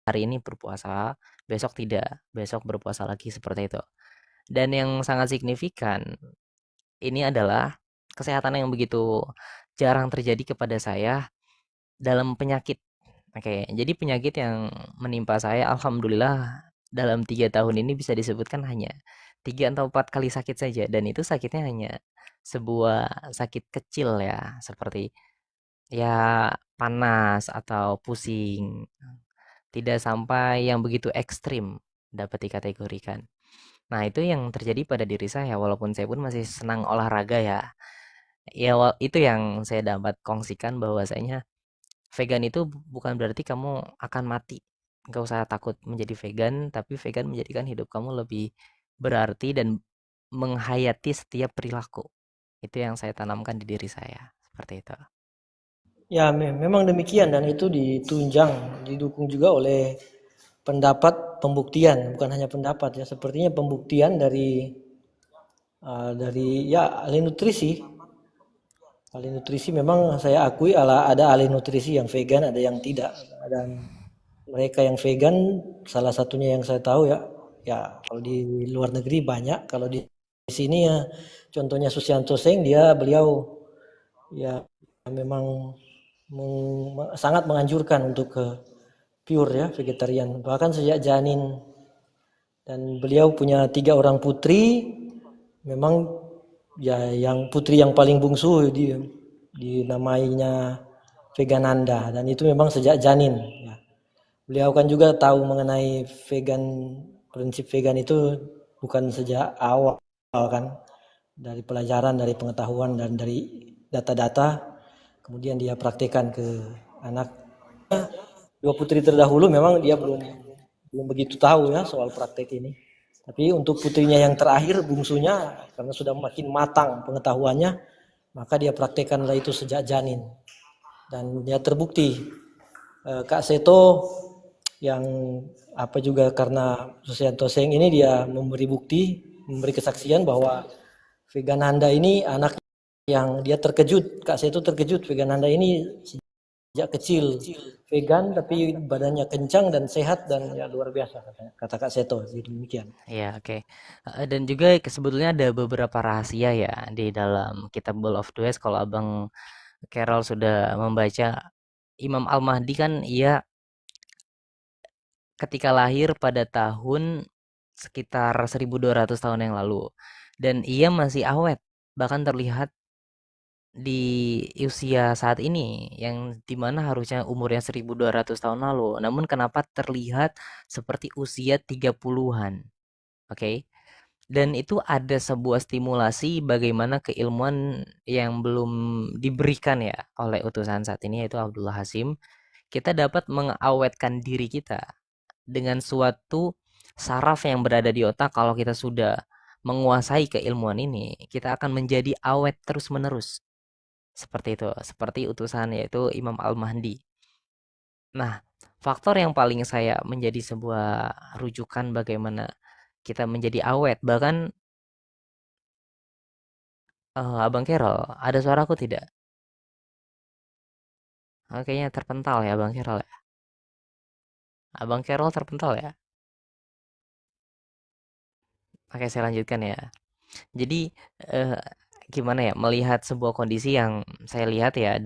hari ini berpuasa, besok tidak, besok berpuasa lagi seperti itu. Dan yang sangat signifikan ini adalah kesehatan yang begitu jarang terjadi kepada saya dalam penyakit. Oke, jadi penyakit yang menimpa saya, alhamdulillah dalam 3 tahun ini bisa disebutkan hanya 3 atau 4 kali sakit saja, dan itu sakitnya hanya sebuah sakit kecil ya, seperti ya panas atau pusing, tidak sampai yang begitu ekstrim dapat dikategorikan. Nah, itu yang terjadi pada diri saya walaupun saya pun masih senang olahraga ya. Ya, itu yang saya dapat kongsikan bahwasanya vegan itu bukan berarti kamu akan mati. Gak usah takut menjadi vegan, tapi vegan menjadikan hidup kamu lebih berarti dan menghayati setiap perilaku. Itu yang saya tanamkan di diri saya. Seperti itu. Ya, memang demikian dan itu ditunjang, didukung juga oleh pendapat pembuktian, bukan hanya pendapat ya. Sepertinya pembuktian dari ya ahli nutrisi. Ahli nutrisi memang saya akui ada ahli nutrisi yang vegan, ada yang tidak. Dan mereka yang vegan salah satunya yang saya tahu ya, ya kalau di luar negeri banyak, kalau di sini ya contohnya Susianto Seng beliau ya memang sangat menganjurkan untuk ke pure ya vegetarian bahkan sejak janin dan beliau punya 3 orang putri memang ya yang putri yang paling bungsu dinamainya Vegananda dan itu memang sejak janin ya. Beliau kan juga tahu mengenai prinsip vegan itu bukan sejak awal kan dari pelajaran dari pengetahuan dan dari data-data kemudian dia praktekkan ke anak. 2 putri terdahulu memang dia belum belum begitu tahu ya soal praktek ini. Tapi untuk putrinya yang terakhir, bungsunya, karena sudah makin matang pengetahuannya, maka dia praktekkanlah itu sejak janin. Dan dia terbukti. Kak Seto yang apa juga karena Susianto Seng ini dia memberi bukti, memberi kesaksian bahwa Vegananda ini anak yang dia terkejut. Kak Seto terkejut Vegananda ini sejak kecil vegan tapi badannya kencang dan sehat dan ya luar biasa kata Kak Seto jadi demikian. Ya, oke. Dan juga sebetulnya ada beberapa rahasia ya di dalam kitab Bowl of Dues. Kalau Abang Carol sudah membaca, Imam Al-Mahdi kan ia ketika lahir pada tahun sekitar 1200 tahun yang lalu. Dan ia masih awet, bahkan terlihat di usia saat ini yang dimana harusnya umurnya 1200 tahun lalu. Namun kenapa terlihat seperti usia 30-an? Oke. Dan itu ada sebuah stimulasi bagaimana keilmuan yang belum diberikan ya oleh utusan saat ini yaitu Abdullah Hasim. Kita dapat mengawetkan diri kita dengan suatu saraf yang berada di otak. Kalau kita sudah menguasai keilmuan ini, kita akan menjadi awet terus-menerus. Seperti itu, seperti utusan yaitu Imam Al-Mahdi. Nah, faktor yang paling saya menjadi sebuah rujukan bagaimana kita menjadi awet, bahkan Abang Kerol, ada suaraku tidak? Kayaknya terpental ya Abang Kerol ya. Abang Kerol terpental ya. Oke, saya lanjutkan ya. Jadi, eh, gimana ya, melihat sebuah kondisi yang saya lihat ya